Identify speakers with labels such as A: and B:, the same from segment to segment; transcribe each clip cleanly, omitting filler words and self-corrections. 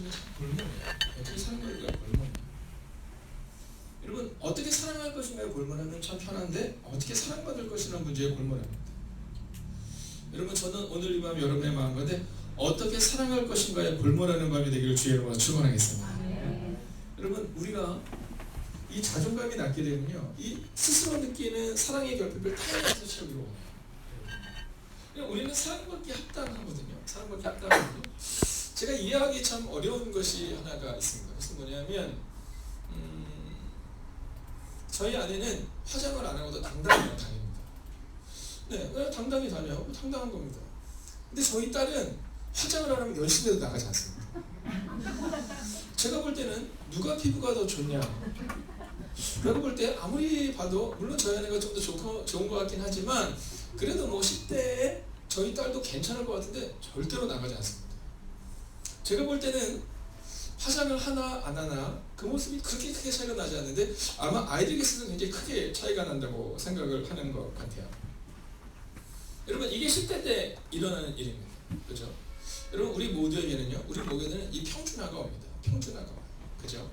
A: 것인가 골머네요. 어떻게 사랑받을까 골머네. 여러분 어떻게 사랑할 것인가에 골머하면 참 편한데 어떻게 사랑받을 것이라는 문제에 골머합니다. 여러분 저는 오늘 이 밤 여러분의 마음 가운데 어떻게 사랑할 것인가에 골머하는 밤이 되기를 주의 이름으로 축원하겠습니다. 여러분 우리가 이 자존감이 낮게 되면요, 이 스스로 느끼는 사랑의 결핍을 타인에서 채우기로 해요. 우리는 사랑받기 합당하거든요. 사랑받기 합당하거든요. 제가 이해하기 참 어려운 것이 하나가 있습니다. 그것은 뭐냐면 저희 아내는 화장을 안 하고도 당당히 다닙니다. 네, 그냥 당당히 다녀요. 당당한 겁니다. 근데 저희 딸은 화장을 안 하면 연습에도 나가지 않습니다. 제가 볼 때는 누가 피부가 더 좋냐, 내가 볼 때 아무리 봐도 물론 저희 아내가 좀 더 좋은 것 같긴 하지만 그래도 뭐 10대에 저희 딸도 괜찮을 것 같은데 절대로 나가지 않습니다. 제가 볼 때는 화장을 하나 안 하나 그 모습이 그렇게 크게 차이가 나지 않는데 아마 아이들에게서는 굉장히 크게 차이가 난다고 생각을 하는 것 같아요. 여러분 이게 10대 때 일어나는 일입니다. 그죠? 여러분 우리 모두에게는요, 우리 모두에는 이 평준화가 옵니다. 평준화가 와요. 그죠?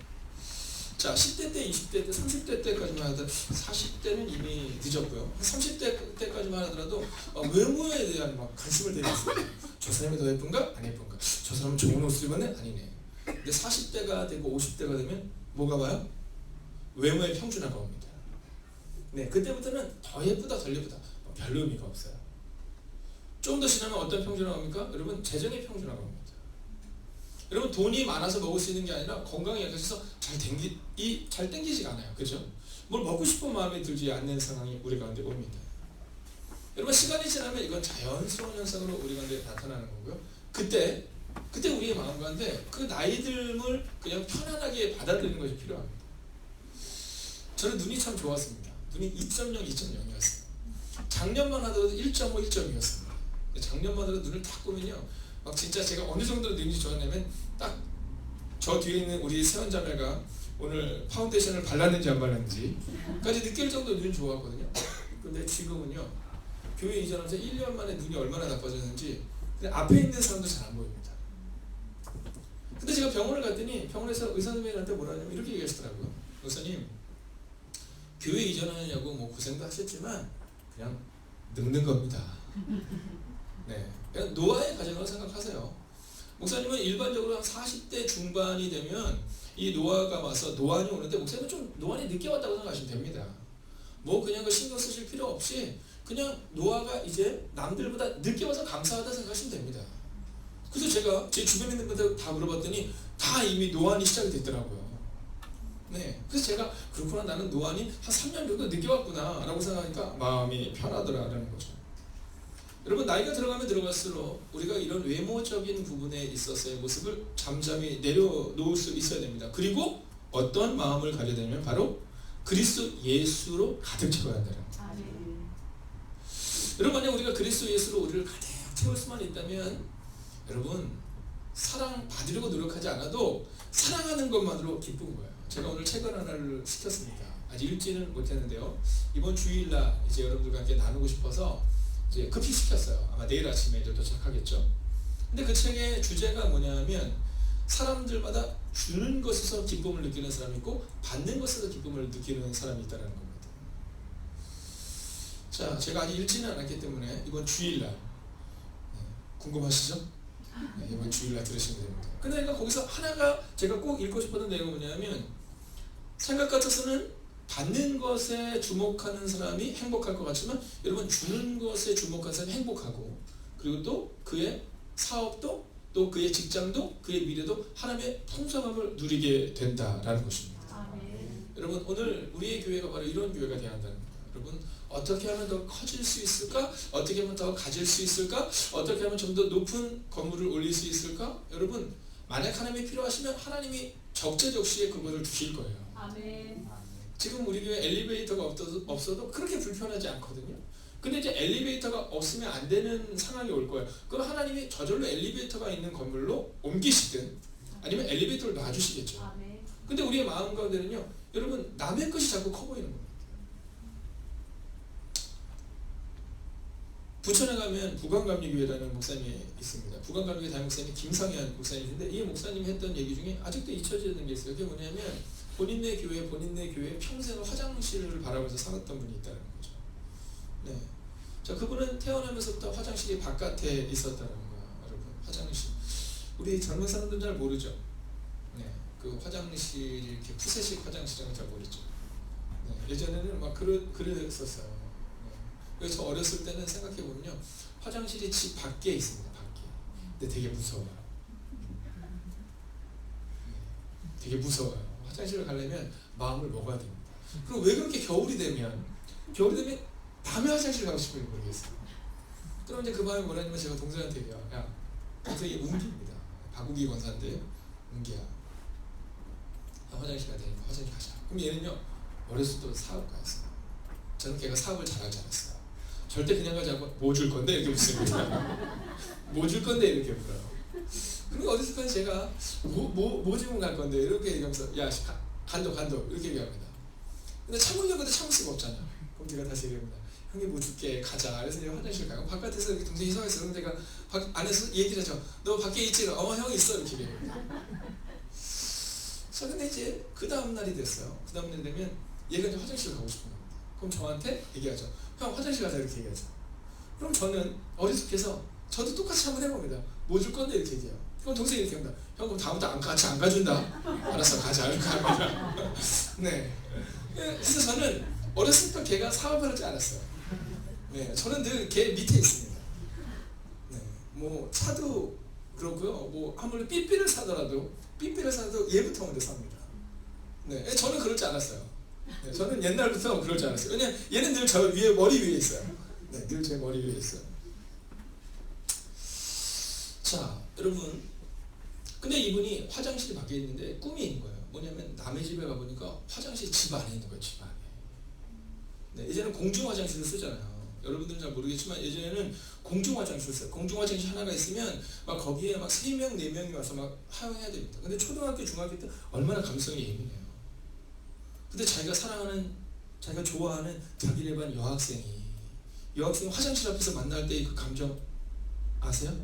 A: 자, 10대 때, 20대 때, 30대 때까지만 하더라도 40대는 이미 늦었고요. 30대 때까지만 하더라도 외모에 대한 막 관심을 대겠어요. 저 사람이 더 예쁜가? 안 예쁜가? 저 사람은 좋은 옷을 입었네? 아니네. 근데 40대가 되고 50대가 되면 뭐가 와요? 외모의 평준화가 옵니다. 네, 그때부터는 더 예쁘다, 덜 예쁘다 별로 의미가 없어요. 좀 더 지나면 어떤 평준화가 옵니까? 여러분 재정의 평준화가 옵니다. 여러분 돈이 많아서 먹을 수 있는 게 아니라 건강에 약해서 잘 땡기지가 않아요. 그죠? 뭘 먹고 싶은 마음이 들지 않는 상황이 우리 가운데 옵니다. 여러분 시간이 지나면 이건 자연스러운 현상으로 우리 가운데 나타나는 거고요. 그때 우리의 마음 가운데 그 나이듦을 그냥 편안하게 받아들이는 것이 필요합니다. 저는 눈이 참 좋았습니다. 눈이 2.0, 2.0이었어요. 작년만 하더라도 1.5, 1.2였습니다. 작년만 하더라도 눈을 딱 보면요, 막 진짜 제가 어느 정도로 눈이 좋았냐면 딱 저 뒤에 있는 우리 세원자매가 오늘 파운데이션을 발랐는지 안 발랐는지까지 느낄 정도로 눈이 좋았거든요. 근데 지금은요, 교회 이전하면서 1년 만에 눈이 얼마나 나빠졌는지 그냥 앞에 있는 사람도 잘 안 보입니다. 근데 제가 병원을 갔더니 병원에서 의사 선생님한테 뭐라 하냐면 이렇게 얘기하시더라고요. 의사님, 교회 이전하느냐고 뭐 고생도 하셨지만 그냥 늙는 겁니다. 네, 그냥 노화의 과정이라고 생각하세요. 목사님은 일반적으로 한 40대 중반이 되면 이 노화가 와서 노안이 오는데 목사님은 좀 노안이 늦게 왔다고 생각하시면 됩니다. 뭐 그냥 그 신경 쓰실 필요 없이 그냥 노화가 이제 남들보다 늦게 와서 감사하다 생각하시면 됩니다. 그래서 제가 제 주변에 있는 분들 다 물어봤더니 다 이미 노안이 시작이 됐더라고요. 네, 그래서 제가 그렇구나, 나는 노안이 한 3년 정도 늦게 왔구나 라고 생각하니까 마음이 편하더라라는 거죠. 여러분 나이가 들어가면 들어갈수록 우리가 이런 외모적인 부분에 있어서의 모습을 잠잠히 내려놓을 수 있어야 됩니다. 그리고 어떤 마음을 가져야 되냐면 바로 그리스도 예수로 가득 채워야 한다는 거예요. 여러분 만약 우리가 그리스도 예수로 우리를 가득 채울 수만 있다면 여러분 사랑 받으려고 노력하지 않아도 사랑하는 것만으로 기쁜 거예요. 제가 오늘 책을 하나를 시켰습니다. 아직 읽지는 못했는데요, 이번 주일날 이제 여러분들과 함께 나누고 싶어서 이제 급히 시켰어요. 아마 내일 아침에 이제 도착하겠죠. 근데 그 책의 주제가 뭐냐면 사람들마다 주는 것에서 기쁨을 느끼는 사람이 있고 받는 것에서 기쁨을 느끼는 사람이 있다는 겁니다. 자, 제가 아직 읽지는 않았기 때문에 이번 주일날 궁금하시죠? 네, 이번 주일날 들으시면 됩니다. 그러니까 거기서 하나가 제가 꼭 읽고 싶었던 내용은 뭐냐면 생각 같아서는 받는 것에 주목하는 사람이 행복할 것 같지만 여러분 주는 것에 주목하는 사람이 행복하고 그리고 또 그의 사업도 또 그의 직장도 그의 미래도 하나님의 풍성함을 누리게 된다라는 것입니다. 여러분 오늘 우리의 교회가 바로 이런 교회가 되어야 한다는 거예요. 여러분 어떻게 하면 더 커질 수 있을까? 어떻게 하면 더 가질 수 있을까? 어떻게 하면 좀 더 높은 건물을 올릴 수 있을까? 여러분 만약 하나님이 필요하시면 하나님이 적재적시에 그것을 주실 거예요.
B: 아멘.
A: 지금 우리 교회 엘리베이터가 없어도 그렇게 불편하지 않거든요. 근데 이제 엘리베이터가 없으면 안 되는 상황이 올 거예요. 그럼 하나님이 저절로 엘리베이터가 있는 건물로 옮기시든 아니면 엘리베이터를 놔주시겠죠.
B: 아멘.
A: 근데 우리의 마음 가운데는요, 여러분 남의 것이 자꾸 커 보이는 겁니다. 부천에 가면 부광감리교회라는 목사님이 있습니다. 부광감리교회 담임 목사님이 김상현 목사님인데 이 목사님이 했던 얘기 중에 아직도 잊혀지는 게 있어요. 그게 뭐냐면 본인네 교회 평생 화장실을 바라보면서 살았던 분이 있다는 거죠. 네. 자, 그분은 태어나면서부터 화장실이 바깥에 있었다는 거야, 여러분. 화장실. 우리 젊은 사람들은 잘 모르죠. 네. 그 화장실 이렇게 푸세식 화장실은 잘 모르죠. 네. 예전에는 막 그랬었어요. 네. 그래서 저 어렸을 때는 생각해 보면요, 화장실이 집 밖에 있습니다. 밖에. 근데 되게 무서워요. 네. 되게 무서워요. 화장실을 가려면 마음을 먹어야 됩니다. 그럼 왜 그렇게 겨울이 되면 밤에 화장실 가고 싶은지 모르겠어요. 그럼 이제 그 밤에 뭐라냐면 제가 동생한테 얘기해요. 야, 동생이 웅기입니다. 박우기 권사인데 웅기야, 화장실 가야 되니까 화장실 가자. 그럼 얘는요, 어렸을 때부터 사업가였어요. 저는 걔가 사업을 잘하지 않았어요. 절대 그냥 가지 않고 뭐 줄 건데 이렇게 묻습니다. 뭐 줄 건데 이렇게 물어요. 그리고 어렸을 때 제가 뭐 주면 갈 건데 이렇게 얘기하면서 야, 간도 이렇게 얘기합니다. 근데 참으려고 해도 참을 수가 없잖아. 그럼 제가 다시 얘기합니다. 형님 뭐 줄게, 가자. 그래서 내가 화장실 가고 바깥에서 이렇게 동생이 서 있어. 그럼 내가 안에서 얘기를 하죠. 너 밖에 있지? 형 있어. 이렇게 얘기합니다. 자, 근데 이제 그 다음 날이 됐어요. 그 다음 날이 되면 얘가 이제 화장실 가고 싶은 겁니다. 그럼 저한테 얘기하죠. 형 화장실 가자. 이렇게 얘기하죠. 그럼 저는 어리숙해서 저도 똑같이 한번 해봅니다. 뭐 줄 건데 이렇게 얘기해요. 그럼 동생이 이렇게 합니다. 형 그럼 다음부터 같이 안 가준다. 알았어, 가자. 이렇게 합니다. 네. 그래서 저는 어렸을 때 걔가 사업을 하지 않았어요. 네, 저는 늘 걔 밑에 있습니다. 네, 뭐 차도 그렇고요. 뭐 아무리 삐삐를 사도 얘부터 먼저 삽니다. 네, 저는 그렇지 않았어요. 네, 저는 옛날부터 그렇지 않았어요. 왜냐면 얘는 늘 저 위에 머리 위에 있어요. 네, 늘 제 머리 위에 있어요. 자, 여러분. 근데 이분이 화장실이 밖에 있는데 꿈이 있는 거예요. 뭐냐면 남의 집에 가보니까 화장실이 집 안에 있는 거예요. 집 안에. 네, 예전에는 공중 화장실을 쓰잖아요. 여러분들은 잘 모르겠지만 예전에는 공중 화장실을 써요. 공중 화장실 하나가 있으면 막 거기에 막 3명, 4명이 와서 막 사용해야 됩니다. 근데 초등학교, 중학교 때 얼마나 감성이 예민해요. 근데 자기가 사랑하는, 자기가 좋아하는 자기네 반 여학생이 화장실 앞에서 만날 때 그 감정 아세요?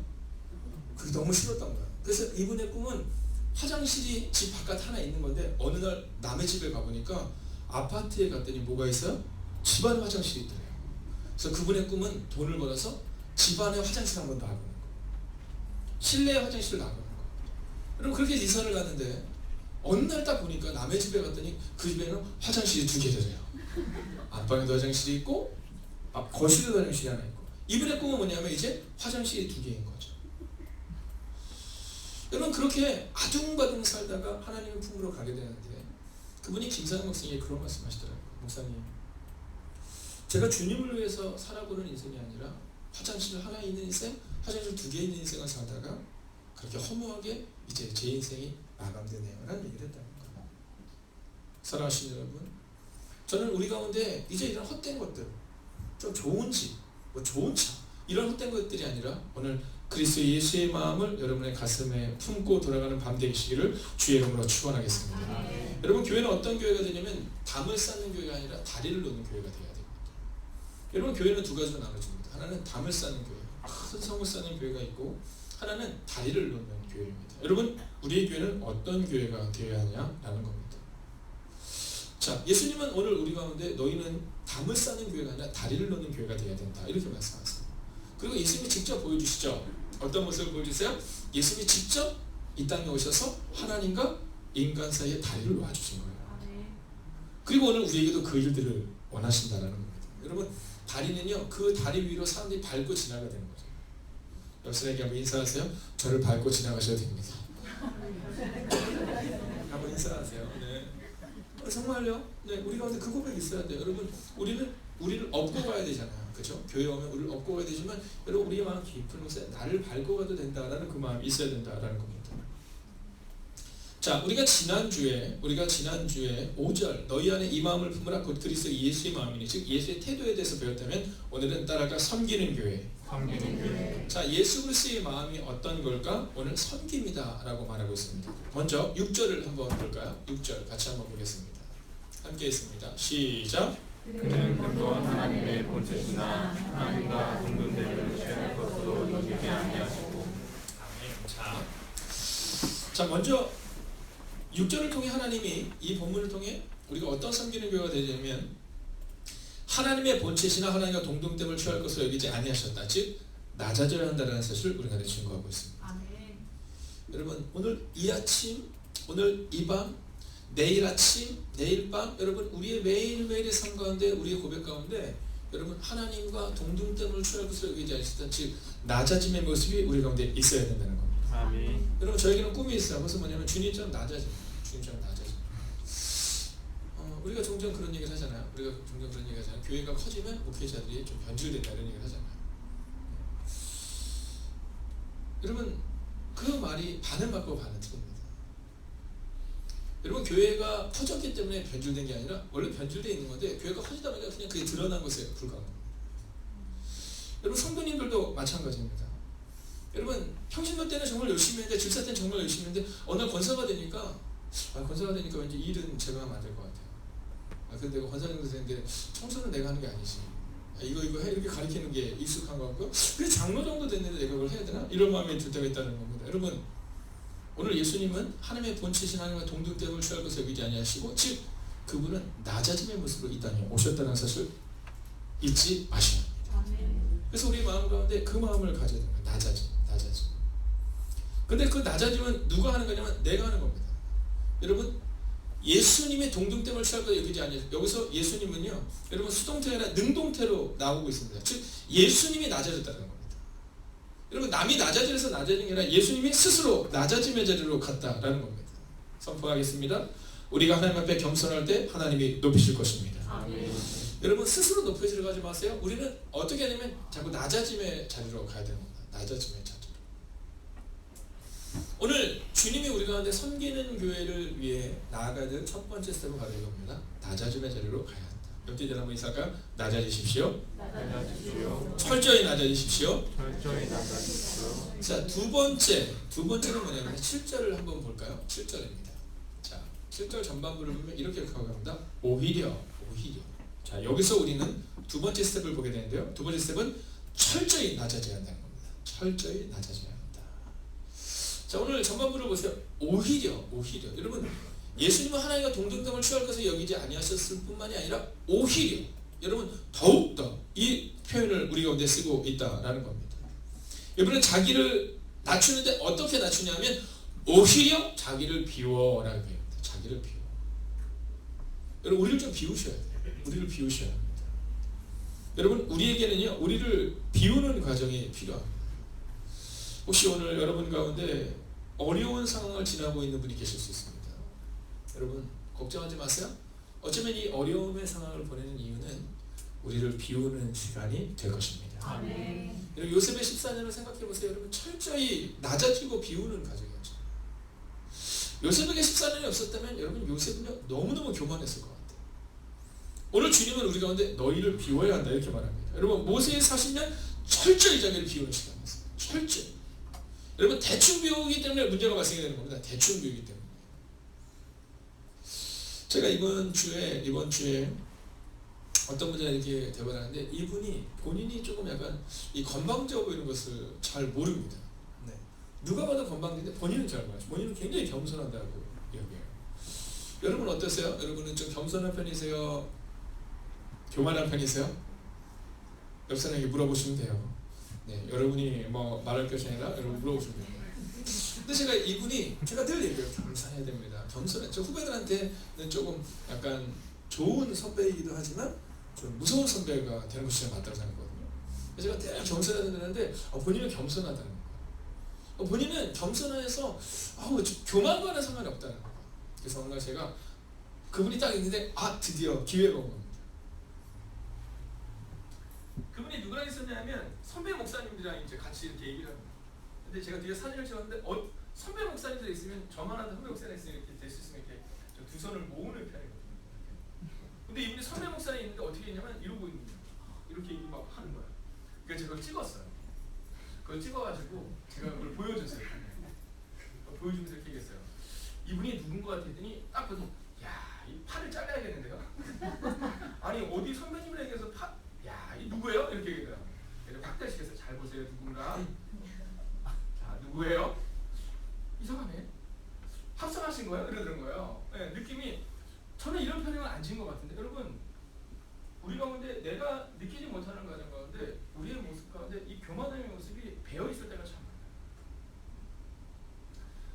A: 그게 너무 싫었던 거예요. 그래서 이분의 꿈은 화장실이 집 바깥 하나 있는 건데 어느 날 남의 집에 가보니까 아파트에 갔더니 뭐가 있어요? 집안에 화장실이 있더래요. 그래서 그분의 꿈은 돈을 벌어서 집안에 화장실 한번 놔보는 거예요. 실내에 화장실을 놔보는 거예요. 여러분 그렇게 이사를 갔는데 어느 날 딱 보니까 남의 집에 갔더니 그 집에는 화장실이 2개더래요. 안방에도 화장실이 있고 거실에도 화장실이 하나 있고. 이분의 꿈은 뭐냐면 이제 화장실이 2개인 거죠. 여러분 그렇게 아둥바둥 살다가 하나님의 품으로 가게 되는데 그분이 김상현 목사님이 그런 말씀 하시더라고요. 목사님, 제가 주님을 위해서 살아보는 인생이 아니라 화장실 하나 있는 인생, 화장실 2개 있는 인생을 살다가 그렇게 허무하게 이제 제 인생이 마감되네요 라는 얘기를 했다는 거예요. 사랑하시는 여러분, 저는 우리 가운데 이제 이런 헛된 것들, 좀 좋은 집, 뭐 좋은 차, 이런 헛된 것들이 아니라 오늘 그리스도 예수의 마음을 여러분의 가슴에 품고 돌아가는 밤 되시기를 주의 이름으로 축원하겠습니다. 여러분 교회는 어떤 교회가 되냐면 담을 쌓는 교회가 아니라 다리를 놓는 교회가 되어야 됩니다. 여러분 교회는 2가지로 나눠집니다. 하나는 담을 쌓는 교회, 큰 성을 쌓는 교회가 있고 하나는 다리를 놓는 교회입니다. 여러분 우리의 교회는 어떤 교회가 되어야 하냐라는 겁니다. 자, 예수님은 오늘 우리 가운데 너희는 담을 쌓는 교회가 아니라 다리를 놓는 교회가 되어야 된다 이렇게 말씀하세요. 그리고 예수님이 직접 보여주시죠. 어떤 모습을 보여주세요? 예수님이 직접 이 땅에 오셔서 하나님과 인간 사이에 다리를 놓아주신 거예요. 그리고 오늘 우리에게도 그 일들을 원하신다는 겁니다. 여러분 다리는요, 그 다리 위로 사람들이 밟고 지나가야 되는 거죠. 옆 사람에게 한번 인사하세요. 저를 밟고 지나가셔야 됩니다. 한번 인사하세요. 네. 정말요? 네, 우리 가운데 그 고백이 있어야 돼요. 여러분 우리를 업고 가야 되잖아요. 그렇죠? 교회 오면 우리를 업고 가야 되지만 여러분 우리의 마음 깊은 곳에 나를 밟고 가도 된다라는 그 마음이 있어야 된다라는 겁니다. 자, 우리가 지난주에 5절 너희 안에 이 마음을 품으라 곧 그리스도 예수의 마음이니 즉 예수의 태도에 대해서 배웠다면 오늘은 따라가 섬기는 교회. 자, 예수 그리스도의 마음이 어떤 걸까? 오늘 섬깁니다 라고 말하고 있습니다. 먼저 6절을 한번 볼까요? 6절 같이 한번 보겠습니다. 함께 했습니다. 시작.
B: 그는 또한 하나님의 본체시나 하나님과 동등됨을 취할 것으로 여기지 아니하시고.
A: 자, 먼저 6절을 통해 하나님이 이 본문을 통해 우리가 어떤 섬기는 교회가 되냐면 하나님의 본체시나 하나님과 동등됨을 취할 것으로 여기지 아니하셨다. 즉 낮아져야 한다는 사실을 우리가 증거하고 있습니다.
C: 아멘.
A: 여러분 오늘 이 아침, 오늘 이 밤, 내일 아침, 내일 밤 여러분 우리의 매일매일의 삶 가운데 우리의 고백 가운데 여러분 하나님과 동등됨을 취할 것으로 여기지 않으셨다. 즉 낮아짐의 모습이 우리 가운데 있어야 된다는 겁니다.
B: 아멘.
A: 여러분 저에게는 꿈이 있어요. 그것은 뭐냐면 주님처럼 낮아집니다. 주님처럼 낮아집니다. 우리가 종종 그런 얘기를 하잖아요. 우리가 종종 그런 얘기를 하잖아요. 교회가 커지면 목회자들이 좀 변질된다 이런 얘기를 하잖아요. 여러분 그 말이 반은 맞고 반은 틀립니다. 여러분 교회가 커졌기 때문에 변질된 게 아니라 원래 변질되어 있는 건데 교회가 커지다 보니까 그냥 그게 드러난 것에 불과한 겁니다. 여러분 성도님들도 마찬가지입니다. 여러분 평신도 때는 정말 열심히 했는데 집사 때는 정말 열심히 했는데 어느 날 권사가 되니까 왠지 일은 제가 하면 안 될 것 같아요. 근데 내가 권사 정도 되는데 청소는 내가 하는 게 아니지. 이거 해 이렇게 가르치는 게 익숙한 것 같고요. 그래 장로 정도 됐는데 내가 그걸 해야 되나? 이런 마음이 들 때가 있다는 겁니다. 여러분 오늘 예수님은 하나님의 본체신 하나님과 동등됨을 취할 것을 여기지 아니하시고 즉 그분은 낮아짐의 모습으로 이 땅에 오셨다는 사실을 잊지 마셔야 합니다. 그래서 우리 마음 가운데 그 마음을 가져야 됩니다. 낮아짐. 근데 그 낮아짐은 누가 하는 거냐면 내가 하는 겁니다. 여러분 예수님의 동등됨을 취할 것을 여기지 아니하시고 여기서 예수님은요 여러분 수동태가 아니라 능동태로 나오고 있습니다. 즉 예수님이 낮아졌다는 겁니다. 여러분 남이 낮아져서 낮아진 게 아니라 예수님이 스스로 낮아짐의 자리로 갔다라는 겁니다. 선포하겠습니다. 우리가 하나님 앞에 겸손할 때 하나님이 높이실 것입니다.
B: 아멘.
A: 여러분 스스로 높여지려 가지 마세요. 우리는 어떻게 하냐면 자꾸 낮아짐의 자리로 가야 되는 겁니다. 낮아짐의 자리로. 오늘 주님이 우리 가운데 섬기는 교회를 위해 나아가야 될 첫 번째 스텝은 바로 이겁니다. 낮아짐의 자리로 가야 한다. 옆에 들 한번 인사할까요? 낮아지십시오.
B: 낮아지십시오.
A: 철저히 낮아지십시오.
B: 철저히 낮아지십시오.
A: 자, 두 번째는 뭐냐면 7절을 한번 볼까요? 7절입니다. 자, 7절 전반부를 보면 이렇게 가갑니다. 오히려. 자, 여기서 우리는 두 번째 스텝을 보게 되는데요. 두 번째 스텝은 철저히 낮아져야 한다는 겁니다. 철저히 낮아져야 한다. 자, 오늘 전반부를 보세요. 오히려. 여러분, 예수님은 하나님과 동등됨을 취할 것을 여기지 아니하셨을 뿐만이 아니라 오히려 여러분 더욱더 이 표현을 우리 가운데 쓰고 있다라는 겁니다. 여러분은 자기를 낮추는데 어떻게 낮추냐면 오히려 자기를 비워라는 겁니다. 자기를 비워. 여러분 우리를 좀 비우셔야 돼요. 우리를 비우셔야 합니다. 여러분 우리에게는요 우리를 비우는 과정이 필요합니다. 혹시 오늘 여러분 가운데 어려운 상황을 지나고 있는 분이 계실 수 있습니다. 여러분 걱정하지 마세요. 어쩌면 이 어려움의 상황을 보내는 이유는 우리를 비우는 시간이 될 것입니다.
C: 아멘.
A: 여러분 요셉의 14년을 생각해 보세요. 여러분 철저히 낮아지고 비우는 과정이었죠. 요셉에게 14년이 없었다면 여러분 요셉은요 너무너무 교만했을 것 같아요. 오늘 주님은 우리 가운데 너희를 비워야 한다 이렇게 말합니다. 여러분 모세의 40년 철저히 자기를 비우는 시간이었어요. 철저히. 여러분 대충 비우기 때문에 문제가 발생이 되는 겁니다. 대충 비우기 때문에. 제가 이번 주에 어떤 분이랑 이렇게 대화를 하는데 이분이 본인이 조금 약간 이 건방져 보이는 것을 잘 모릅니다. 네. 누가 봐도 건방진데 본인은 잘 몰라요. 본인은 굉장히 겸손하다고 이야기해요. 여러분 어떠세요? 여러분은 좀 겸손한 편이세요? 교만한 편이세요? 옆 사람에게 물어보시면 돼요. 네, 여러분이 뭐 말할 것이 아니라 여러분 물어보시면 돼요. 근데 제가 늘 얘기해요. 겸손해야 됩니다. 겸손해. 저 후배들한테는 조금 약간 좋은 선배이기도 하지만 좀 무서운 선배가 되는 것이 제가 맞다고 생각하거든요. 제가 늘 겸손해야 된다는데 본인은 겸손하다는 거예요. 본인은 겸손해서 교만과는 상관이 없다는 거예요. 그래서 어느 날 제가 그분이 딱 있는데 드디어 기회가 온 겁니다. 그분이 누구랑 있었냐면 선배 목사님들이랑 이제 같이 이렇게 얘기를 합니다. 근데 제가 뒤에 사진을 찍었는데 선배 목사님들 있으면 저만한 선배 목사님 있으면 이렇게 될 수 있으면 이렇게 두 손을 모으는 편이거든요. 근데 이분이 선배 목사님 있는데 어떻게 했냐면 이러고 있는 거예요. 이렇게 막 하는 거예요. 그래서 제가 그걸 찍었어요. 그걸 찍어가지고 제가 그걸 보여줬어요. 보여주면서 이렇게 얘기했어요. 이분이 누군 것 같았더니 딱 보더니 이 팔을 잘라야겠는데요? 아니 어디 선배 합성하신 거예요? 이러는 거예요. 네, 느낌이 저는 이런 표현은 안 지은 것 같은데 여러분 우리 가운데 내가 느끼지 못하는 과정 가운데 우리의 모습 가운데 이 교만함의 모습이 배어 있을 때가 참 많아요.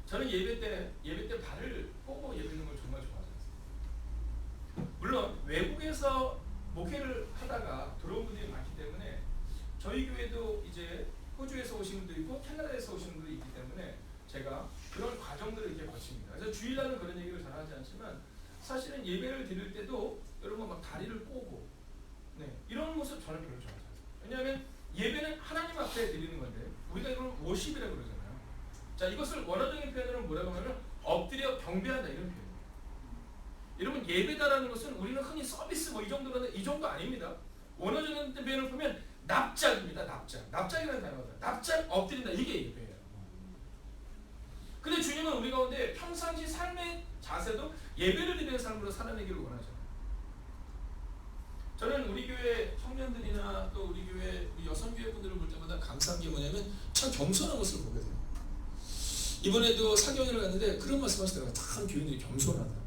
A: 저는 예배 때 발을 꼬고 예배하는 걸 정말 좋아하지 않습니다. 물론 외국에서 목회를 하다가 들어온 분들이 많기 때문에 저희 교회도 이제 호주에서 오신 분도 있고 캐나다에서 오신 분도 있기 때문에 제가 그런 과정들을 이렇게 거칩니다. 그래서 주일날은 그런 얘기를 잘 하지 않지만 사실은 예배를 드릴 때도 여러분 막 다리를 꼬고 이런 모습 저는 별로 좋아하지 않습니다. 왜냐하면 예배는 하나님 앞에 드리는 건데 우리가 이걸 워십이라고 그러잖아요. 자, 이것을 원어적인 표현으로 뭐라고 하면 엎드려 경배한다 이런 표현입니다. 여러분 예배다라는 것은 우리는 흔히 서비스 뭐 이 정도라는 이 정도 아닙니다. 원어적인 표현을 보면 납작입니다. 납작이라는 단어가 납작 엎드린다 이게 예배예요. 근데 주님은 우리 가운데 평상시 삶의 자세도 예배를 드리는 삶으로 살아내기를 원하잖아요. 저는 우리 교회 청년들이나 또 우리 교회 우리 여성교회 분들을 볼 때마다 감사한 게 뭐냐면 참 겸손한 모습을 보게 돼요. 이번에도 사경회를 갔는데 그런 말씀하시더라고요. 참 교인들이 겸손하다.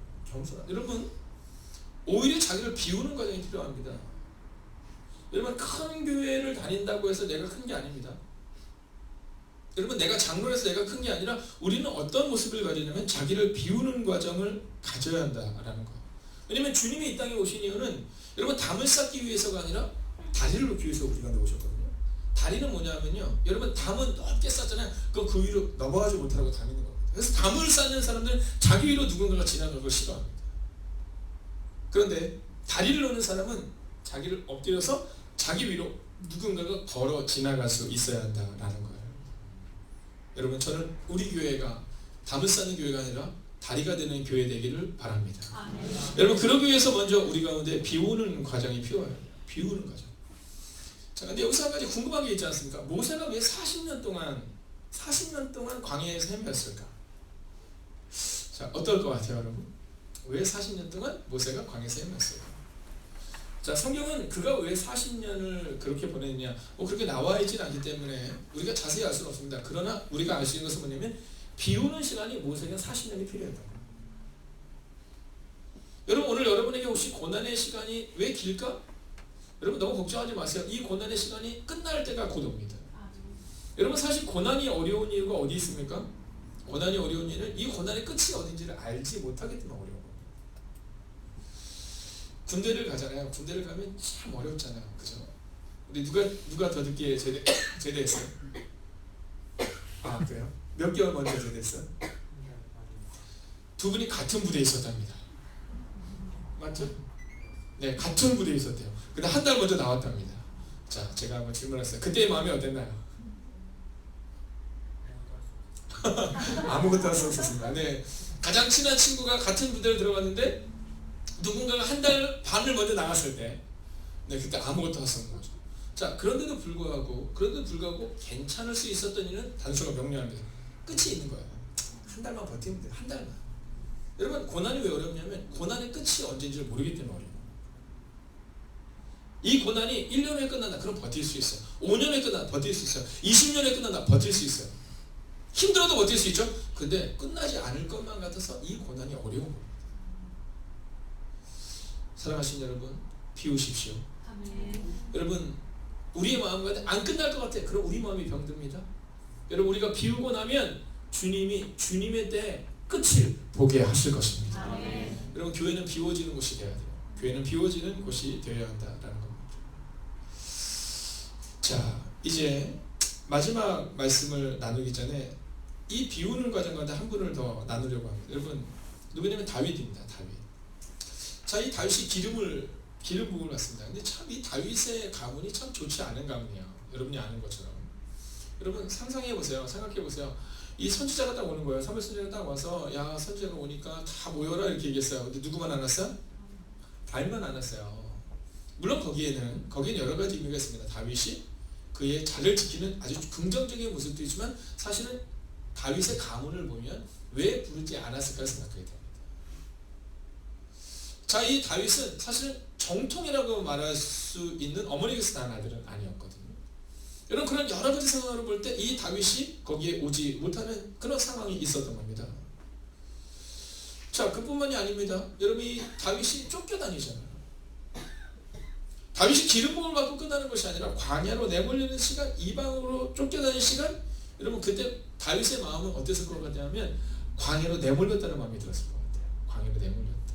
A: 여러분 오히려 자기를 비우는 과정이 필요합니다. 여러분 큰 교회를 다닌다고 해서 내가 큰 게 아닙니다. 여러분 내가 장로라서 내가 큰 게 아니라 우리는 어떤 모습을 가지냐면 자기를 비우는 과정을 가져야 한다라는 거예요. 왜냐면 주님이 이 땅에 오신 이유는 여러분 담을 쌓기 위해서가 아니라 다리를 놓기 위해서 우리 가운데 오셨거든요. 다리는 뭐냐면요. 여러분 담은 넓게 쌓잖아요. 그 위로 넘어가지 못하라고 담는 겁니다. 그래서 담을 쌓는 사람들은 자기 위로 누군가가 지나가는 걸 싫어합니다. 그런데 다리를 놓는 사람은 자기를 엎드려서 자기 위로 누군가가 걸어 지나갈 수 있어야 한다라는 거예요. 여러분 저는 우리 교회가 담을 쌓는 교회가 아니라 다리가 되는 교회 되기를 바랍니다. 여러분 그러기 위해서 먼저 우리 가운데 비우는 과정이 필요해요. 비우는 과정. 자, 근데 여기서 한 가지 궁금한 게 있지 않습니까? 모세가 왜 40년 동안 광야에서 헤매었을까? 자, 어떨 것 같아요, 여러분? 왜 40년 동안 모세가 광야에서 헤매었을까? 자, 성경은 그가 왜 40년을 그렇게 보냈냐? 그렇게 나와 있지는 않기 때문에 우리가 자세히 알 수는 없습니다. 그러나 우리가 알 수 있는 것은 뭐냐면 비우는 시간이 모세가 40년이 필요했다. 여러분 오늘 여러분에게 혹시 고난의 시간이 왜 길까? 여러분 너무 걱정하지 마세요. 이 고난의 시간이 끝날 때가 곧 옵니다. 여러분 사실 고난이 어려운 이유가 어디 있습니까? 고난이 어려운 이유는 이 고난의 끝이 어딘지를 알지 못하기 때문에 어려운 겁니다. 군대를 가잖아요. 군대를 가면 참 어렵잖아요. 그죠? 우리 누가 더 늦게 제대했어요? 아 그래요? 몇 개월 먼저 제대했어요? 두 분이 같은 부대에 있었답니다. 맞죠? 네, 같은 부대에 있었대요. 근데 한 달 먼저 나왔답니다. 자, 제가 한번 질문했어요. 그때의 마음이 어땠나요? 아무것도 할 수 없었습니다. 네, 가장 친한 친구가 같은 부대를 들어갔는데 누군가가 한 달 반을 먼저 나갔을 때, 네, 그때 아무것도 할 수 없는 거죠. 자, 그런데도 불구하고 괜찮을 수 있었던 일은 단서가 명료합니다. 끝이 있는 거예요. 한 달만 버티면 돼요. 한 달만. 여러분 고난이 왜 어렵냐면 고난의 끝이 언제인지 모르기 때문에 어려워요. 이 고난이 1년에 끝난다. 그럼 버틸 수 있어요. 5년에 끝난다. 버틸 수 있어요. 20년에 끝난다. 버틸 수 있어요. 힘들어도 버틸 수 있죠. 근데 끝나지 않을 것만 같아서 이 고난이 어려운 겁니다. 사랑하신 여러분, 비우십시오. 여러분 우리의 마음 가운데 안 끝날 것 같아. 그럼 우리 마음이 병듭니다. 여러분 우리가 비우고 나면 주님이 주님의 때 끝을 보게 하실 것입니다. 여러분 교회는 비워지는 곳이 되어야 돼요. 교회는 비워지는 곳이 되어야 한다라는 겁니다. 자, 이제 마지막 말씀을 나누기 전에 이 비우는 과정 가운데 한 분을 더 나누려고 합니다. 여러분 누구냐면 다윗입니다. 다윗. 자, 이 다윗이 기름 부음을 받습니다. 근데 참 이 다윗의 가문이 참 좋지 않은 가문이에요. 여러분이 아는 것처럼. 여러분 생각해 보세요. 이 선지자가 딱 오는 거예요. 사무엘 선지자가 딱 와서 야 선지자가 오니까 다 모여라 이렇게 얘기했어요. 근데 누구만 안 왔어요? 다윗만 안 왔어요. 물론 거기에는 여러 가지 의미가 있습니다. 다윗이 그의 자리를 지키는 아주 긍정적인 모습도 있지만 사실은 다윗의 가문을 보면 왜 부르지 않았을까 생각하게 됩니다. 자, 이 다윗은 사실은 정통이라고 말할 수 있는 어머니께서 낳은 아들은 아니었거든요. 여러분 그런 여러 가지 상황을 볼 때 이 다윗이 거기에 오지 못하는 그런 상황이 있었던 겁니다. 자, 그뿐만이 아닙니다. 여러분이 다윗이 쫓겨다니잖아요. 다윗이 기름부음을 받고 끝나는 것이 아니라 광야로 내몰리는 시간, 이방으로 쫓겨다니는 시간, 여러분 그때 다윗의 마음은 어땠을 것 같냐면 광야로 내몰렸다는 마음이 들었을 것 같아요. 광야로 내몰렸다.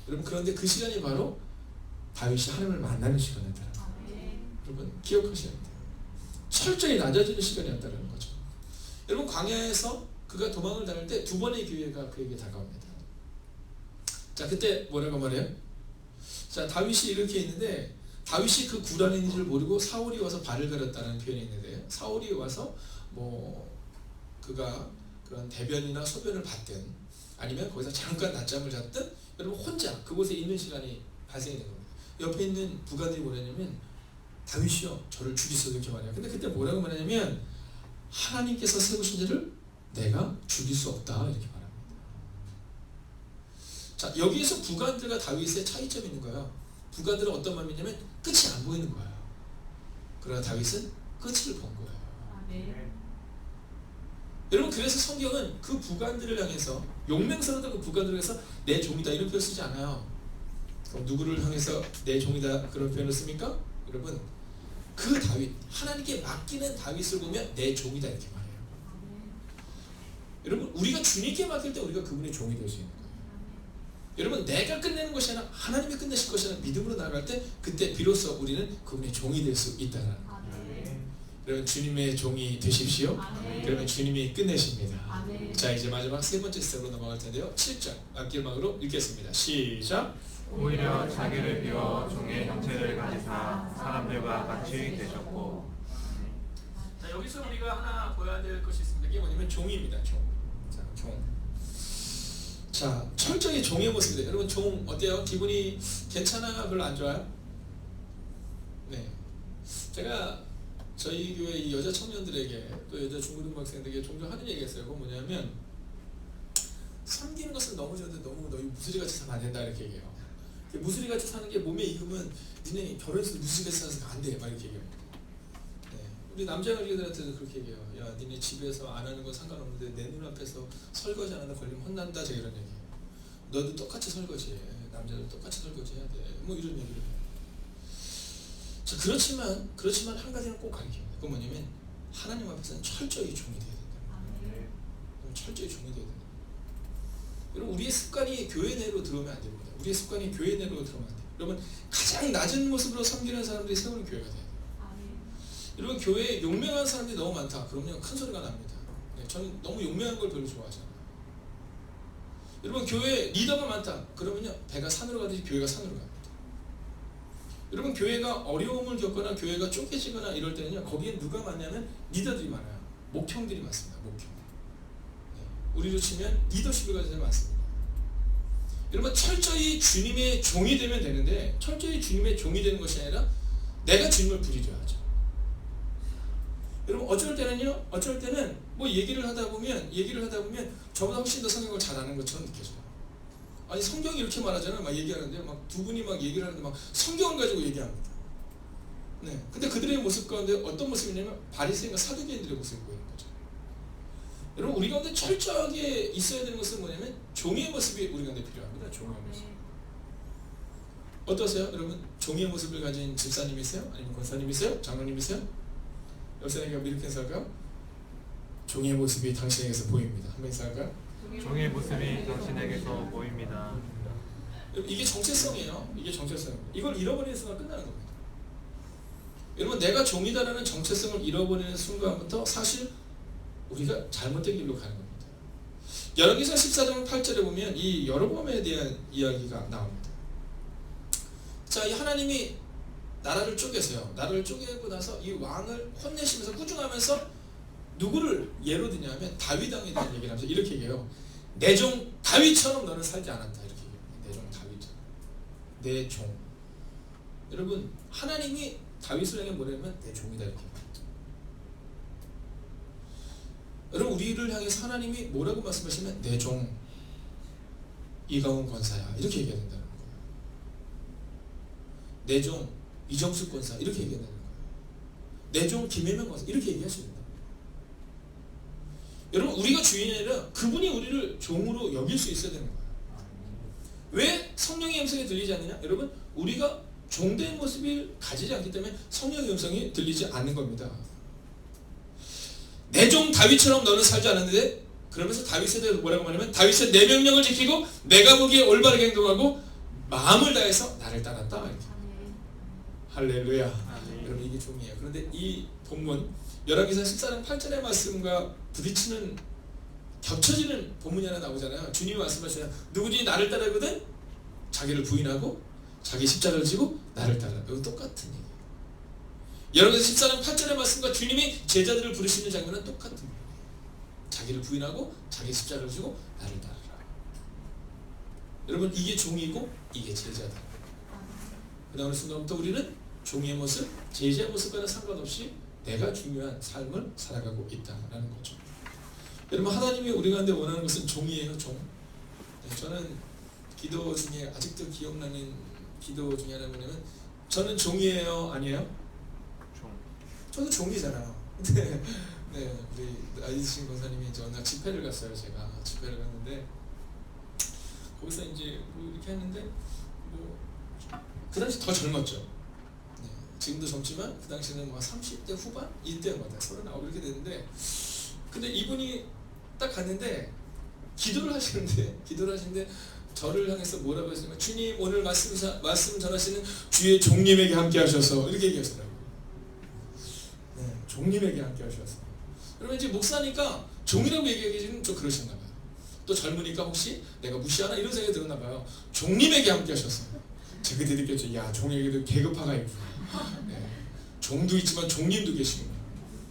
A: 여러분 그런데 그 시간이 바로 다윗이 하나님을 만나는 시간이었다. 여러분 기억하셔야 돼요. 철저히 낮아지는 시간이었다는 거죠. 여러분 광야에서 그가 도망을 다닐 때 두 번의 기회가 그에게 다가옵니다. 자, 그때 뭐라고 말해요? 자, 다윗이 이렇게 있는데 다윗이 그 구란에 있는 줄 모르고 사울이 와서 발을 가렸다는 표현이 있는데, 사울이 와서 뭐 그가 그런 대변이나 소변을 받든 아니면 거기서 잠깐 낮잠을 잤든 여러분 혼자 그곳에 있는 시간이 발생이 된 겁니다. 옆에 있는 부관들이 뭐라냐면 다윗이요 저를 죽이소 이렇게 말해요. 근데 그때 뭐라고 말하냐면 하나님께서 세우신 자를 내가 죽일 수 없다 이렇게 말합니다. 자, 여기에서 부관들과 다윗의 차이점이 있는 거예요. 부관들은 어떤 마음이냐면 끝이 안 보이는 거예요. 그러나 다윗은 끝을 본 거예요. 여러분 그래서 성경은 그 부관들을 향해서 용맹스러운 그 부관들을 향해서 내 종이다 이런 표현 쓰지 않아요. 그럼 누구를 향해서 내 종이다 그런 표현을 씁니까? 여러분 그 다윗, 하나님께 맡기는 다윗을 보면 내 종이다 이렇게 말해요. 여러분 우리가 주님께 맡길 때 우리가 그분의 종이 될 수 있는 거예요. 여러분 내가 끝내는 것이 아니라 하나님이 끝내실 것이 아니라 믿음으로 나아갈 때 그때 비로소 우리는 그분의 종이 될 수 있다는 거예요. 여러분 주님의 종이 되십시오. 그러면 주님이 끝내십니다. 자, 이제 마지막 세 번째 스텝으로 넘어갈 텐데요. 7절 앞길막으로 읽겠습니다. 시작.
B: 오히려 자기를 비워 종의 형체를 가지사 사람들과 같이 되셨고.
A: 자, 여기서 우리가 하나 보여야 될 것이 있습니다. 이게 뭐냐면 종입니다. 종. 자, 종. 자, 철저히 종의 모습입니다. 여러분 종 어때요? 기분이 괜찮아? 별로 안 좋아요? 네. 제가 저희 교회 이 여자 청년들에게 또 여자 중고등학생들에게 종종 하는 얘기가 있어요. 그건 뭐냐면 섬기는 것은 너무 좋은데 너무 너희 무수리같이 사면 안 된다 이렇게 얘기해요. 무수리같이 사는 게 몸에 익으면 니네 결혼해서 무수리같이 사서 안 돼 막 이렇게 얘기해요. 네. 우리 남자애들한테도 그렇게 얘기해요. 야 니네 집에서 안 하는 건 상관없는데 내 눈앞에서 설거지 안 하다 걸리면 혼난다 제가 이런 얘기해요. 너도 똑같이 설거지해. 남자도 똑같이 설거지해야 돼. 뭐 이런 얘기를 해요. 자, 그렇지만 한 가지는 꼭 가르칩니다. 그건 뭐냐면 하나님 앞에서는 철저히 종이 돼야 된다. 철저히 종이 돼야 된다. 여러분 우리의 습관이 교회 내로 들어오면 안 됩니다. 우리의 습관이 교회 내로 들어오면 안 돼요. 여러분 가장 낮은 모습으로 섬기는 사람들이 세우는 교회가 돼야 돼요. 여러분 교회에 용맹한 사람들이 너무 많다. 그러면 큰 소리가 납니다. 네, 저는 너무 용맹한 걸 별로 좋아하지 않아요. 여러분 교회에 리더가 많다. 그러면요 배가 산으로 가듯이 교회가 산으로 갑니다. 여러분 교회가 어려움을 겪거나 교회가 쪼개지거나 이럴 때는요 거기에 누가 많냐면 리더들이 많아요. 목형들이 많습니다. 목형. 네. 우리로 치면 리더십을 가진 사람이 많습니다. 여러분 철저히 주님의 종이 되면 되는데 철저히 주님의 종이 되는 것이 아니라 내가 주님을 부리려 하죠. 여러분 어쩔 때는 뭐 얘기를 하다 보면 저보다 훨씬 더 성경을 잘 아는 것처럼 느껴져요. 아니 성경이 이렇게 말하잖아요. 막 얘기하는데 막 두 분이 막 얘기를 하는데 막 성경을 가지고 얘기합니다. 네. 근데 그들의 모습 가운데 어떤 모습이냐면 바리새인과 사두개인들의 모습이 보이는 거죠. 여러분 우리 가운데 철저하게 있어야 되는 것은 뭐냐면 종의 모습이 우리 가운데 필요합니다. 종의 모습. 어떠세요? 여러분 종의 모습을 가진 집사님이세요? 아니면 권사님이세요? 장로님이세요? 역사님과 이렇게 해서할까요? 종의 모습이 당신에게서 보입니다. 한번 인사할까요?
B: 종의 모습이 당신에게서 보입니다.
A: 이게 정체성이에요. 이게 정체성입니다. 이걸 잃어버리는 순간 끝나는 겁니다. 여러분 내가 종이다라는 정체성을 잃어버리는 순간부터 사실 우리가 잘못된 길로 가는 겁니다. 열왕기상 14장 8절에 보면 이 여로보암에 대한 이야기가 나옵니다. 자, 이 하나님이 나라를 쪼개세요. 나라를 쪼개고 나서 이 왕을 혼내시면서 꾸중하면서 누구를 예로 드냐면 다윗 왕에 대한 얘기를 하면서 이렇게 얘기해요. 내 종 다윗처럼 너는 살지 않았다. 이렇게 얘기해요. 내 종 다윗처럼. 내 종. 여러분 하나님이 다윗을 향해 뭐냐면 내 종이다 이렇게 말합니다. 여러분 우리를 향해서 하나님이 뭐라고 말씀하시면 내 종 이가온 권사야 이렇게 얘기해야 된다는 거예요. 내 종 이정숙 권사 이렇게 얘기해야 된다는 거예요. 내 종 김혜명 권사 이렇게 얘기하셔야 된다. 여러분 우리가 주인이 아니라 그분이 우리를 종으로 여길 수 있어야 되는 거예요. 왜 성령의 음성이 들리지 않느냐? 여러분 우리가 종된 모습을 가지지 않기 때문에 성령의 음성이 들리지 않는 겁니다. 내 종 다윗처럼 너는 살지 않았는데, 그러면서 다윗에 대해서 뭐라고 말하면 다윗은 내 명령을 지키고 내가 보기에 올바르게 행동하고 마음을 다해서 나를 따랐다. 이렇게. 할렐루야. 여러분 이게 종이에요. 그런데 이 본문 열왕기상 14장 8절의 말씀과 부딪히는 겹쳐지는 본문이 하나 나오잖아요. 주님이 말씀하시잖아요. 누구든지 나를 따르거든 자기를 부인하고 자기 십자가를 지고 나를 따라. 이거 똑같은 얘기예요. 열왕기상 14장 8절의 말씀과 주님이 제자들을 부르시는 장면은 똑같은 거예요. 자기를 부인하고 자기 십자가를 지고 나를 따르라. 여러분 이게 종이고 이게 제자다. 그 다음 순간부터 우리는 종의 모습, 제자의 모습과는 상관없이 내가 중요한 삶을 살아가고 있다는 거죠. 여러분 하나님이 우리 가운데 원하는 것은 종이에요. 종. 네, 저는 기도 중에 아직도 기억나는 기도 중에 하나는 뭐냐면 저는 종이에요. 아니에요?
B: 종.
A: 저도 종이잖아요. 네, 우리 아이신 권사님이 이제 어느 날 집회를 갔어요. 제가 집회를 갔는데 거기서 이제 뭐 이렇게 했는데 뭐 그 당시 더 젊었죠. 네, 지금도 젊지만 그 당시는 뭐 30대 후반 이때인 것 같아요. 39 이렇게 됐는데 근데 이분이 딱 갔는데 기도를 하시는데 저를 향해서 뭐라고 했냐면 주님 오늘 말씀 전하시는 주의 종님에게 함께 하셔서 이렇게 얘기하시더라고요. 네, 종님에게 함께 하셔서. 그러면 이제 목사니까 종이라고 얘기하기는 좀 그러셨나 봐요. 또 젊으니까 혹시 내가 무시하나 이런 생각이 들었나 봐요. 종님에게 함께 하셔서. 제가 그때 느꼈죠. 야, 종에게도 계급화가 있구나. 네, 종도 있지만 종님도 계시구나.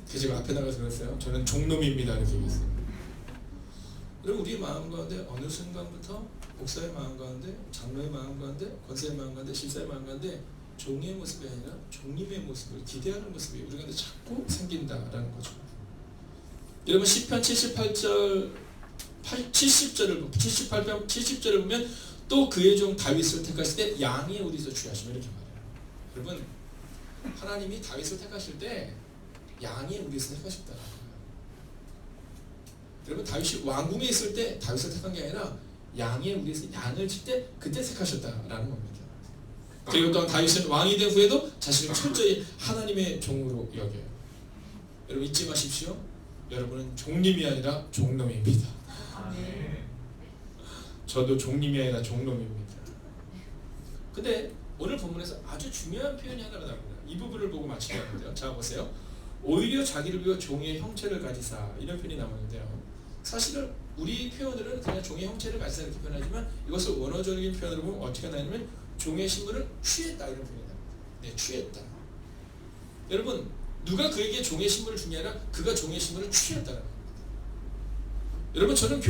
A: 그래서 제가 앞에 나가서 그랬어요. 저는 종놈입니다. 이렇게 얘기했어요. 그리고 우리 마음 가운데 어느 순간부터 목사의 마음 가운데, 장로의 마음 가운데, 권사의 마음 가운데, 실사의 마음 가운데 종의 모습이 아니라 종님의 모습을 기대하는 모습이 우리 가운데 자꾸 생긴다라는 거죠. 여러분 시편 78절 70절을 보면 또 그의 종 다윗을 택하실 때 양의 우리에서 주하시며 이렇게 말해요. 여러분 하나님이 다윗을 택하실 때 양의 우리에서 택하셨다는 거예요. 여러분 다윗이 왕궁에 있을 때 다윗을 택한 게 아니라 양의 우리에서 양을 칠 때 그때 택하셨다라는 겁니다. 그리고 또한 다윗은 왕이 된 후에도 자신을 철저히 하나님의 종으로 여겨요. 여러분 잊지 마십시오. 여러분은 종님이 아니라 종놈입니다. 저도 종님이 아니라 종놈입니다. 근데 오늘 본문에서 아주 중요한 표현이 하나가 나옵니다. 이 부분을 보고 마치려 하는데요. 자 보세요. 오히려 자기를 비워 종의 형체를 가지사 이런 표현이 나오는데요. 사실은 우리 표현으로는 그냥 종의 형체를 가지사 이렇게 표현하지만 이것을 원어적인 표현으로 보면 어떻게 나냐면 종의 신분을 취했다 이런 표현이 나옵니다. 네, 취했다. 여러분 누가 그에게 종의 신분을 준 게 아니라 그가 종의 신분을 취했다는 겁니다. 여러분 저는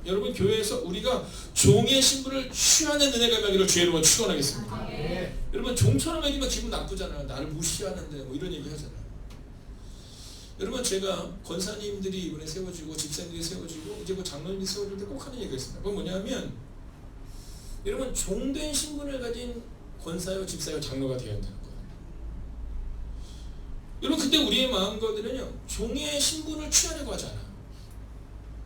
A: 여러분 교회에서 우리가 종의 신분을 취하는 은혜가 임하기를 주의 이름으로 축원하겠습니다. 여러분 종처럼 여기면 기분 나쁘잖아요. 나를 무시하는데 뭐 이런 얘기 하잖아요. 여러분 제가 권사님들이 이번에 세워지고 집사님들이 세워지고 이제 뭐 장로님들이 세워질 때 꼭 하는 얘기가 있습니다. 그건 뭐냐면 여러분 종된 신분을 가진 권사요 집사요 장로가 되어야 한다는 거예요. 여러분 근데 우리의 마음 가운데는요 종의 신분을 취하려고 하지 않아요.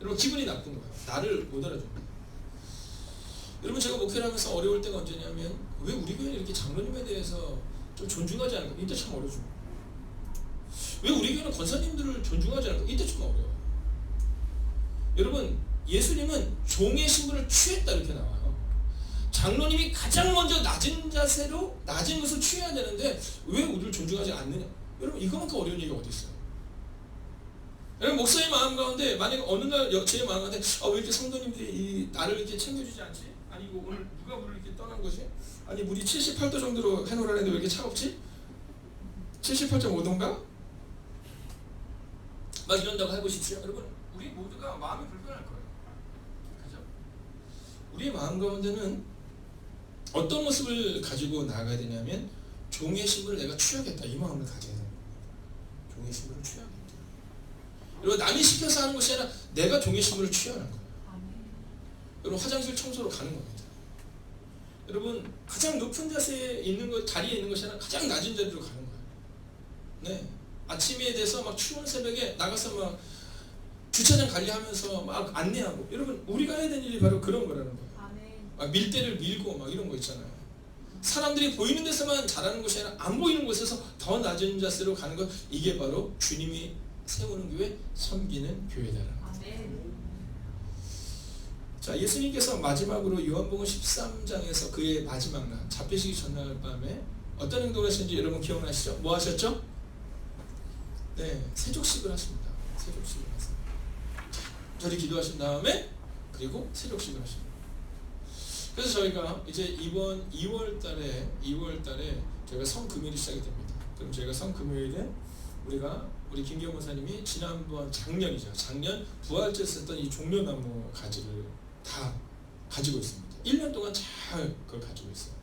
A: 여러분 기분이 나쁜 거예요. 나를 못 알아줍니다. 여러분 제가 목회를 하면서 어려울 때가 언제냐면 왜 우리 교회는 이렇게 장로님에 대해서 좀 존중하지 않을까? 이때 참 어려워요. 왜 우리 교회는 권사님들을 존중하지 않을까? 이때 좀 어려워요. 여러분 예수님은 종의 신분을 취했다 이렇게 나와요. 장로님이 가장 먼저 낮은 자세로 낮은 것을 취해야 되는데 왜 우리를 존중하지 않느냐? 여러분 이거만큼 어려운 얘기가 어디 있어요? 여러분 목사의 마음 가운데 만약 어느 날 제 마음 가운데 왜 이렇게 성도님들이 나를 이렇게 챙겨주지 않지? 아니 이거 오늘 누가 물을 이렇게 떠난 거지? 아니 물이 78도 정도로 해놓으라는데 왜 이렇게 차갑지? 78.5도인가? 막 이런다고 해보십시오. 여러분 우리 모두가 마음이 불편할 거예요. 그죠? 우리의 마음 가운데는 어떤 모습을 가지고 나아가야 되냐면 종의 신분을 내가 취하겠다 이 마음을 가져야 됩니다. 종의 신분을 취하겠다. 여러분 남이 시켜서 하는 것이 아니라 내가 종의 신분을 취하는 거예요. 여러분 화장실 청소로 가는 겁니다. 여러분 가장 높은 자세에 있는 것 자리에 있는 것이 아니라 가장 낮은 자리로 가는 거예요. 네, 아침에 돼서 막 추운 새벽에 나가서 막 주차장 관리하면서 막 안내하고, 여러분 우리가 해야 되는 일이 바로 그런 거라는 거예요. 막 밀대를 밀고 막 이런 거 있잖아요. 사람들이 보이는 데서만 잘하는 것이 아니라 안 보이는 곳에서 더 낮은 자세로 가는 것, 이게 바로 주님이 세우는 교회, 섬기는 교회다라는 거예요. 자, 예수님께서 마지막으로 요한복음 13장에서 그의 마지막 날, 잡히시기 전날 밤에 어떤 행동을 하셨는지 여러분 기억나시죠? 뭐 하셨죠? 네, 세족식을 하십니다. 세족식을 하세요. 저리 기도하신 다음에 그리고 세족식을 하십니다. 그래서 저희가 이제 이번 2월 달에 저희가 성금요일이 시작이 됩니다. 그럼 저희가 성금요일에 우리 김기영 목사님이 지난번 작년 부활절 썼던 이 종려나무 가지를 다 가지고 있습니다. 1년 동안 잘 그걸 가지고 있어요.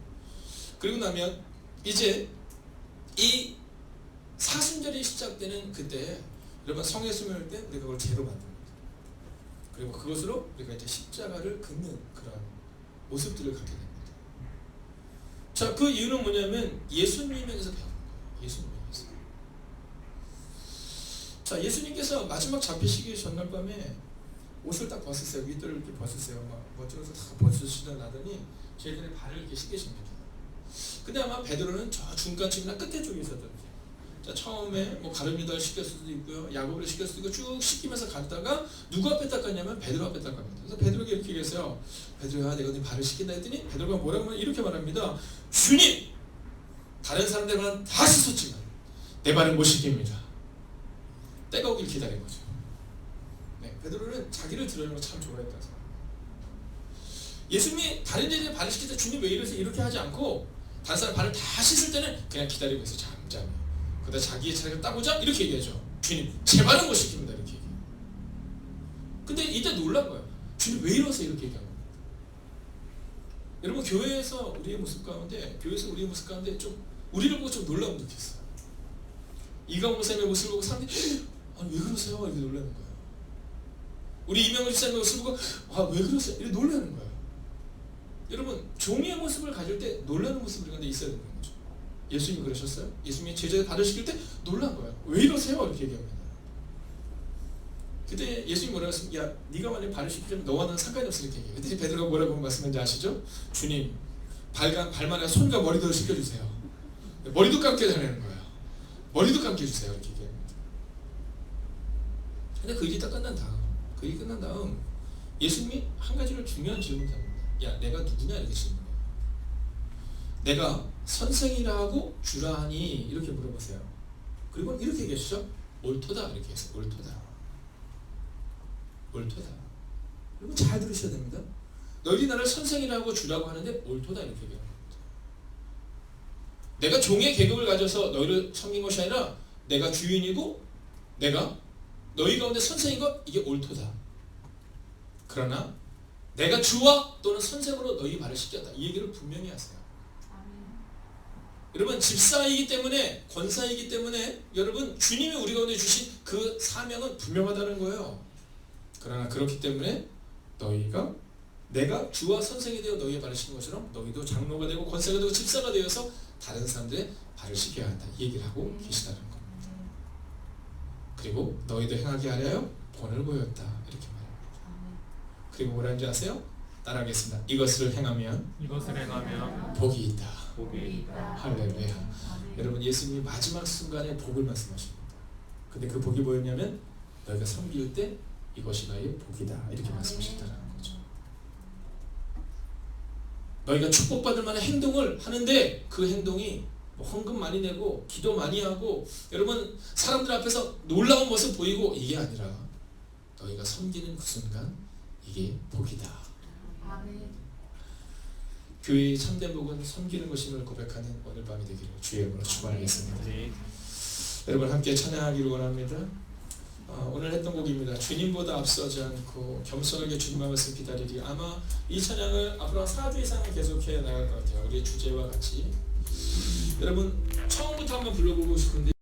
A: 그리고 나면 이제 이 사순절이 시작되는 그때, 여러분 성회 수명일 때 우리가 그걸 제로 만듭니다. 그리고 그것으로 우리가 이제 십자가를 긋는 그런 모습들을 갖게 됩니다. 자, 그 이유는 뭐냐면 예수님에게서 배우는 거예요. 예수님에게서. 자, 예수님께서 마지막 잡히시기 전날 밤에 옷을 딱 벗으세요. 윗도를 이렇게 벗으세요. 막 멋져서 다 벗으시다 나더니 저희들의 발을 이렇게 씻기십니다. 근데 아마 베드로는 저 중간쯤이나 끝에 쪽에 있었던. 자, 처음에 뭐 가룟유다를 시켰을 수도 있고요, 야고보를 시켰을 수도 있고, 쭉 시키면서 갔다가 누구 앞에 닦았냐면 베드로 앞에 닦았습니다. 그래서 베드로가 이렇게 얘기했어요. 베드로야, 내가 네 발을 씻긴다 했더니 베드로가 뭐라고 하면 이렇게 말합니다. 주님, 다른 사람들 발은 다 씻었지만 내 발은 못 씻깁니다. 때가 오길 기다린 거죠. 네, 베드로는 자기를 드러내는 거 참 좋아했다는 사람. 예수님이 다른 제자의 발을 씻길 때 주님 왜 이러세요? 이렇게 하지 않고 다른 사람 발을 다 씻을 때는 그냥 기다리고 있어요. 잠잠히. 그러다 자기의 차례가 따보자 이렇게 얘기하죠. 주님, 제 발은 못 시킵니다. 이렇게 얘기해요. 근데 이때 놀란 거예요. 주님 왜 이러세요? 이렇게 얘기하는 거예요. 여러분, 교회에서 우리의 모습 가운데 좀 우리를 보고 좀 놀라운 느꼈어요. 이강호 목사님의 모습을 보고 사람들이 아니 왜 그러세요? 이렇게 놀라는 거예요. 우리 이명훈 집사님의 모습을 보고 아 왜 그러세요? 이렇게 놀라는 거예요. 여러분, 종의 모습을 가질 때 놀라는 모습이 우리 가운데 있어야 되는 거죠. 예수님이 그러셨어요? 예수님이 제자들 발을 씻길 때 놀란 거예요. 왜 이러세요? 이렇게 얘기합니다. 그때 예수님이 뭐라고 했습니까? 야, 네가 만약 발을 씻기면 너와 나는 상관이 없어 이렇게 얘기해요. 그때 베드로가 뭐라고 말씀했는지 아시죠? 주님, 발만에 손과 머리도 씻겨주세요. 머리도 감게 해달라는 거예요. 머리도 감게 해주세요. 이렇게 얘기합니다. 근데 그 일이 딱 끝난 다음 예수님이 한 가지를 중요한 질문을 합니다. 야, 내가 누구냐? 이렇게 질문해요. 내가 선생이라고 주라 하니 이렇게 물어보세요. 그리고 이렇게 얘기하시죠. 옳도다 이렇게 했어요. 옳도다. 여러분 잘 들으셔야 됩니다. 너희들이 나를 선생이라고 주라고 하는데 옳도다 이렇게 얘기하는 겁니다. 내가 종의 계급을 가져서 너희를 섬긴 것이 아니라 내가 주인이고 내가 너희 가운데 선생인 것, 이게 옳도다. 그러나 내가 주와 또는 선생으로 너희 발을 씻겼다. 이 얘기를 분명히 하세요. 여러분, 집사이기 때문에, 권사이기 때문에 여러분 주님이 우리 가운데 주신 그 사명은 분명하다는 거예요. 그러나 그렇기 때문에 너희가 내가 주와 선생이 되어 너희의 발을 씻는 것처럼 너희도 장로가 되고 권사가 되고 집사가 되어서 다른 사람들의 발을 씻겨야 한다. 이 얘기를 하고 계시다는 겁니다. 그리고 너희도 행하게 하려 본을 보였다. 이렇게 말합니다. 그리고 뭐라는지 아세요? 따라하겠습니다. 이것을 행하면 복이 있다. 할렐루야. 여러분, 예수님이 마지막 순간에 복을 말씀하십니다. 근데 그 복이 뭐였냐면 너희가 섬길 때 이것이 너희의 복이다. 이렇게 말씀하셨다는 거죠. 너희가 축복받을 만한 행동을 하는데 그 행동이 뭐 헌금 많이 내고 기도 많이 하고 여러분 사람들 앞에서 놀라운 모습 보이고 이게 아니라 너희가 섬기는 그 순간 이게 복이다. 아멘. 교회의 참된 복은 섬기는 것임을 고백하는 오늘 밤이 되기를 주의 이름으로 축원하겠습니다. 여러분 함께 찬양하기를 원합니다. 오늘 했던 곡입니다. 주님보다 앞서지 않고 겸손하게 주님의 말씀 기다리리. 아마 이 찬양을 앞으로 한 4주 이상은 계속해 나갈 것 같아요. 우리의 주제와 같이. 여러분 처음부터 한번 불러보고 싶은데